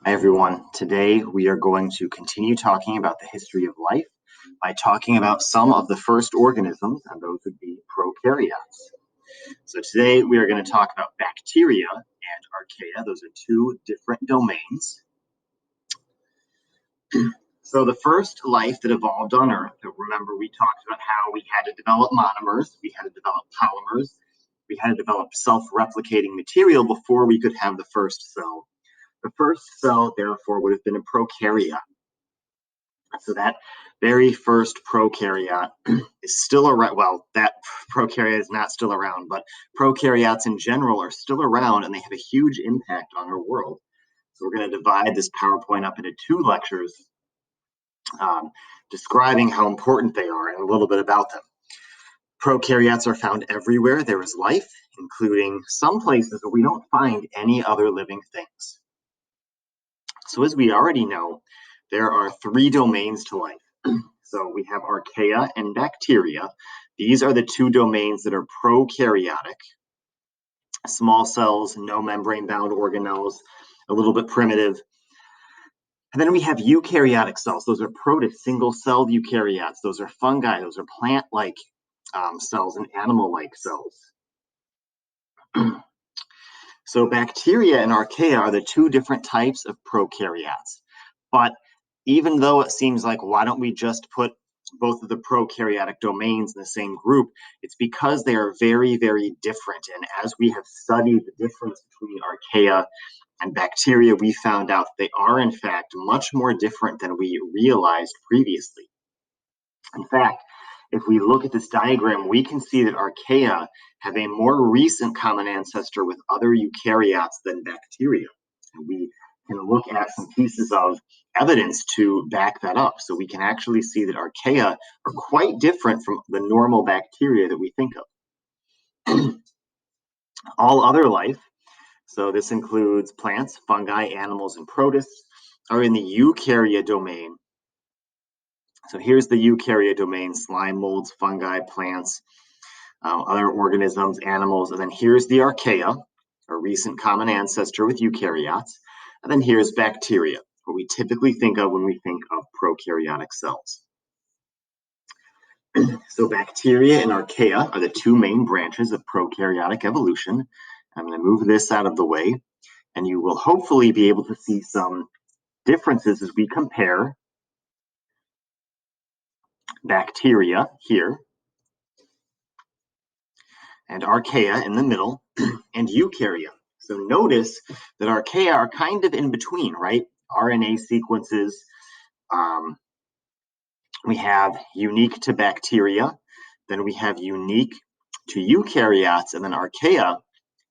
Hi everyone. Today we are going to continue talking about the history of life by talking about some of the first organisms, and those would be prokaryotes. So today we are going to talk about bacteria and archaea. Those are two different domains. So the first life that evolved on Earth, remember we talked about how we had to develop monomers, we had to develop polymers, we had to develop self-replicating material before we could have the first cell. The first cell, therefore, would have been a prokaryote. So that very first prokaryote is still around. Well, that prokaryote is not still around, but prokaryotes in general are still around and they have a huge impact on our world. So we're going to divide this PowerPoint up into two lectures describing how important they are and a little bit about them. Prokaryotes are found everywhere there is life, including some places where we don't find any other living things. So as we already know, there are three domains to life. So we have archaea and bacteria. These are the two domains that are prokaryotic. Small cells, no membrane-bound organelles, a little bit primitive. And then we have eukaryotic cells. Those are protist, single-celled eukaryotes. Those are fungi. Those are plant-like cells and animal-like cells. So bacteria and archaea are the two different types of prokaryotes. But even though it seems like, why don't we just put both of the prokaryotic domains in the same group, it's because they are very, very different. And as we have studied the difference between archaea and bacteria, we found out they are, in fact, much more different than we realized previously. In fact, if we look at this diagram, we can see that archaea have a more recent common ancestor with other eukaryotes than bacteria. And we can look at some pieces of evidence to back that up. So we can actually see that archaea are quite different from the normal bacteria that we think of. All other life, so this includes plants, fungi, animals, and protists, are in the eukarya domain. So here's the eukarya domain: slime molds, fungi, plants, other organisms, animals. And then here's the archaea, a recent common ancestor with eukaryotes. And then here's bacteria, what we typically think of when we think of prokaryotic cells. So bacteria and archaea are the two main branches of prokaryotic evolution. I'm going to move this out of the way, and you will hopefully be able to see some differences as we compare bacteria here and archaea in the middle, and eukarya. So notice that archaea are kind of in between, right? RNA sequences we have unique to bacteria, then we have unique to eukaryotes, and then archaea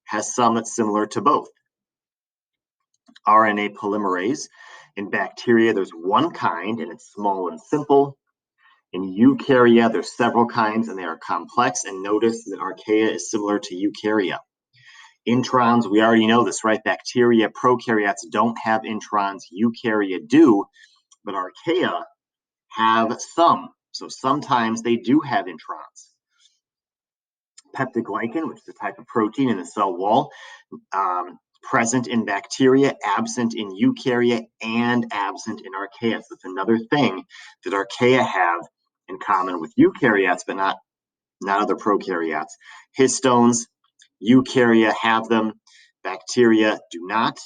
has some that's similar to both. RNA polymerase. In bacteria, there's one kind, and it's small and simple. In eukarya, there's several kinds, and they are complex. And notice that archaea is similar to eukarya. Introns, we already know this, right? Bacteria, prokaryotes don't have introns. Eukarya do, but archaea have some. So sometimes they do have introns. Peptidoglycan, which is a type of protein in the cell wall, present in bacteria, absent in eukarya, and absent in archaea. So it's another thing that archaea have in common with eukaryotes, but not other prokaryotes. Histones, eukarya have them, bacteria do not,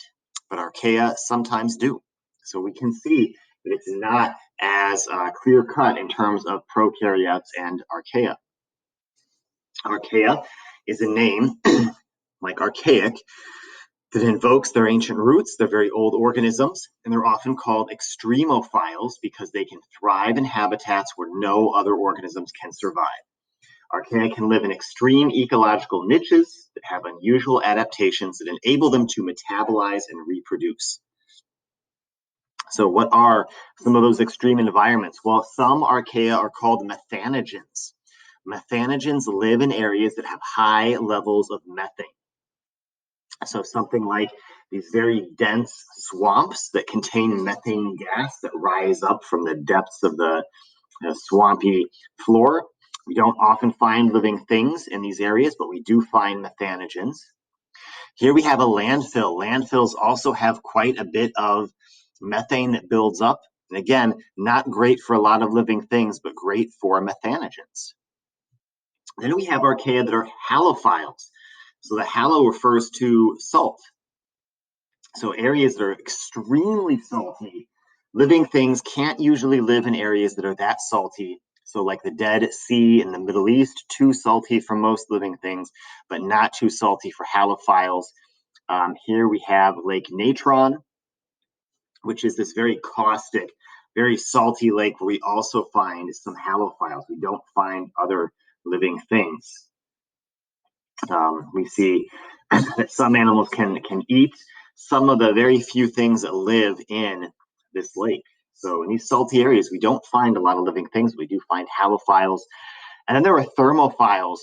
but archaea sometimes do. So we can see that it's not as clear-cut in terms of prokaryotes and archaea. Archaea is a name like archaic that invokes their ancient roots. They're very old organisms, and they're often called extremophiles because they can thrive in habitats where no other organisms can survive. Archaea can live in extreme ecological niches that have unusual adaptations that enable them to metabolize and reproduce. So what are some of those extreme environments? Well, some archaea are called methanogens. Methanogens live in areas that have high levels of methane. So something like these very dense swamps that contain methane gas that rise up from the depths of the swampy floor. We don't often find living things in these areas, but we do find methanogens. Here we have a landfill. Landfills also have quite a bit of methane that builds up. And again, not great for a lot of living things, but great for methanogens. Then we have archaea that are halophiles. So the halo refers to salt. So areas that are extremely salty. Living things can't usually live in areas that are that salty. So like the Dead Sea in the Middle East, too salty for most living things, but not too salty for halophiles. Here we have Lake Natron, which is this very caustic, very salty lake where we also find some halophiles. We don't find other living things. We see that some animals can eat some of the very few things that live in this lake. So in these salty areas, we don't find a lot of living things. We do find halophiles. And then there are thermophiles,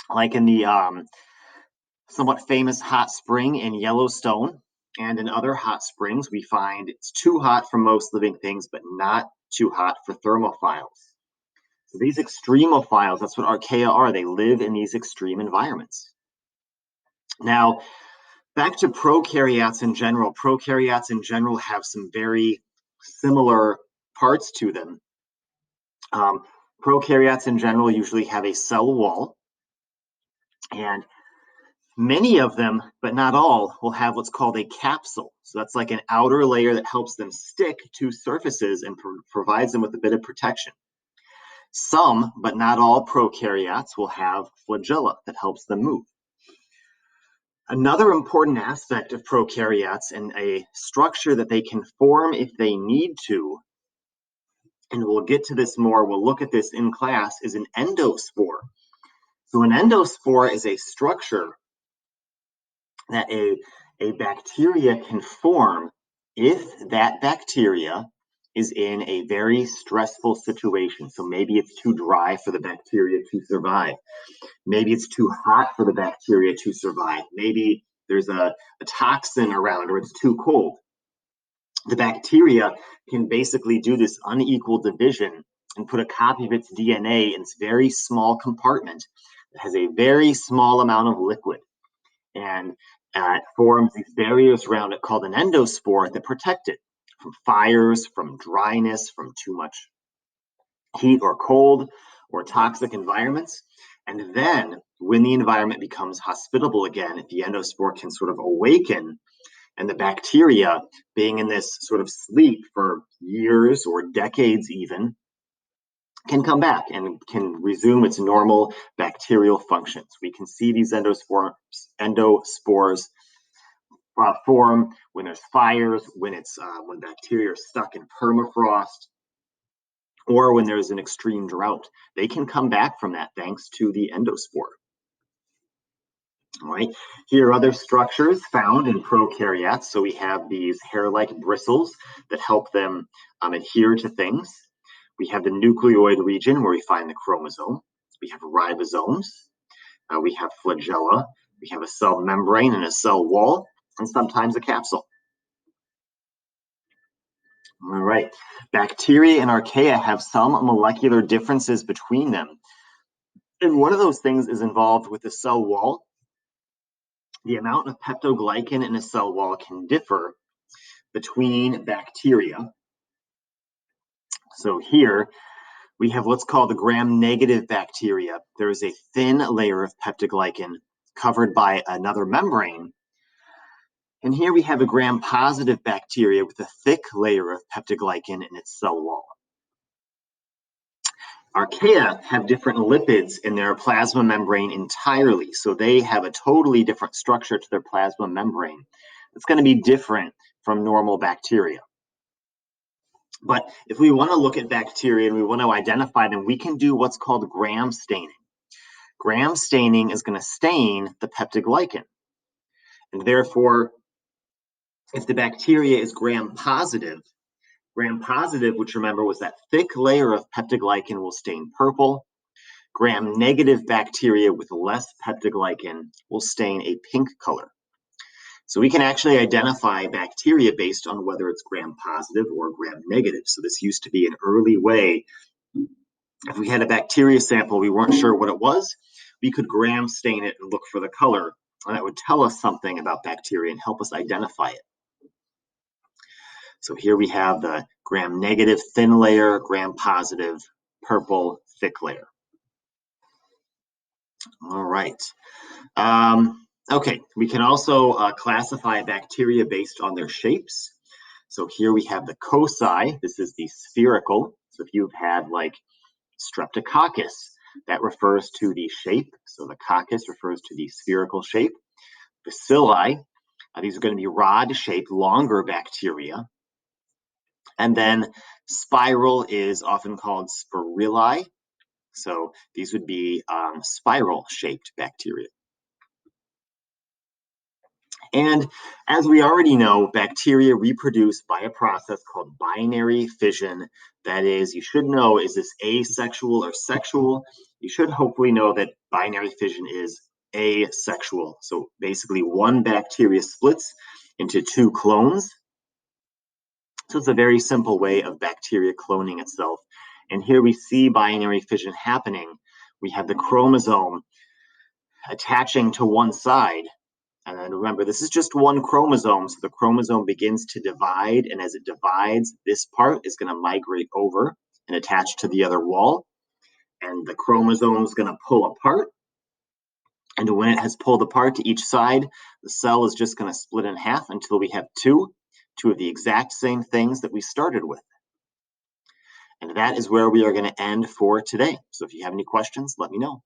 like in the somewhat famous hot spring in Yellowstone. And in other hot springs, we find it's too hot for most living things, but not too hot for thermophiles. So these extremophiles, that's what archaea are. They live in these extreme environments. Now, back to prokaryotes in general. Prokaryotes in general have some very similar parts to them. Prokaryotes in general usually have a cell wall, and many of them, but not all, will have what's called a capsule. So that's like an outer layer that helps them stick to surfaces and provides them with a bit of protection. Some, but not all prokaryotes will have flagella that helps them move. Another important aspect of prokaryotes and a structure that they can form if they need to, and we'll get to this more, we'll look at this in class, is an endospore. So an endospore is a structure that a bacteria can form if that bacteria is in a very stressful situation. So maybe it's too dry for the bacteria to survive. Maybe it's too hot for the bacteria to survive. Maybe there's a toxin around or it's too cold. The bacteria can basically do this unequal division and put a copy of its DNA in this very small compartment that has a very small amount of liquid. And it forms these barriers around it called an endospore that protect it from fires, from dryness, from too much heat or cold or toxic environments. And then when the environment becomes hospitable again, the endospore can sort of awaken, and the bacteria, being in this sort of sleep for years or decades even, can come back and can resume its normal bacterial functions. We can see these endospores form when there's fires, when bacteria are stuck in permafrost, or when there's an extreme drought. They can come back from that thanks to the endospore. All right, here are other structures found in prokaryotes. So we have these hair-like bristles that help them adhere to things. We have the nucleoid region where we find the chromosome. We have ribosomes. We have flagella. We have a cell membrane and a cell wall, and sometimes a capsule. All right, bacteria and archaea have some molecular differences between them. And one of those things is involved with the cell wall. The amount of peptoglycan in a cell wall can differ between bacteria. So here we have what's called the gram-negative bacteria. There is a thin layer of peptoglycan covered by another membrane. And here we have a gram-positive bacteria with a thick layer of peptoglycan in its cell wall. Archaea have different lipids in their plasma membrane entirely, so they have a totally different structure to their plasma membrane. It's going to be different from normal bacteria. But if we want to look at bacteria and we want to identify them, we can do what's called gram staining. Gram staining is going to stain the peptoglycan. And therefore, if the bacteria is gram-positive, which remember was that thick layer of peptoglycan, will stain purple. Gram-negative bacteria with less peptoglycan will stain a pink color. So we can actually identify bacteria based on whether it's gram-positive or gram-negative. So this used to be an early way. If we had a bacteria sample, we weren't sure what it was, we could gram stain it and look for the color that would tell us something about bacteria and help us identify it. So here we have the gram-negative thin layer, gram-positive purple thick layer. All right. Okay, we can also classify bacteria based on their shapes. So here we have the coci. This is the spherical. So if you've had like Streptococcus, that refers to the shape. So the coccus refers to the spherical shape. Bacilli, these are going to be rod-shaped, longer bacteria. And then spiral is often called spirilla. So these would be spiral-shaped bacteria. And as we already know, bacteria reproduce by a process called binary fission. That is, you should know, is this asexual or sexual? You should hopefully know that binary fission is asexual. So basically one bacteria splits into two clones. So it's a very simple way of bacteria cloning itself. And here we see binary fission happening. We have the chromosome attaching to one side. And then remember, this is just one chromosome. So the chromosome begins to divide. And as it divides, this part is going to migrate over and attach to the other wall. And the chromosome is going to pull apart. And when it has pulled apart to each side, the cell is just going to split in half until we have two of the exact same things that we started with. And that is where we are going to end for today. So if you have any questions, let me know.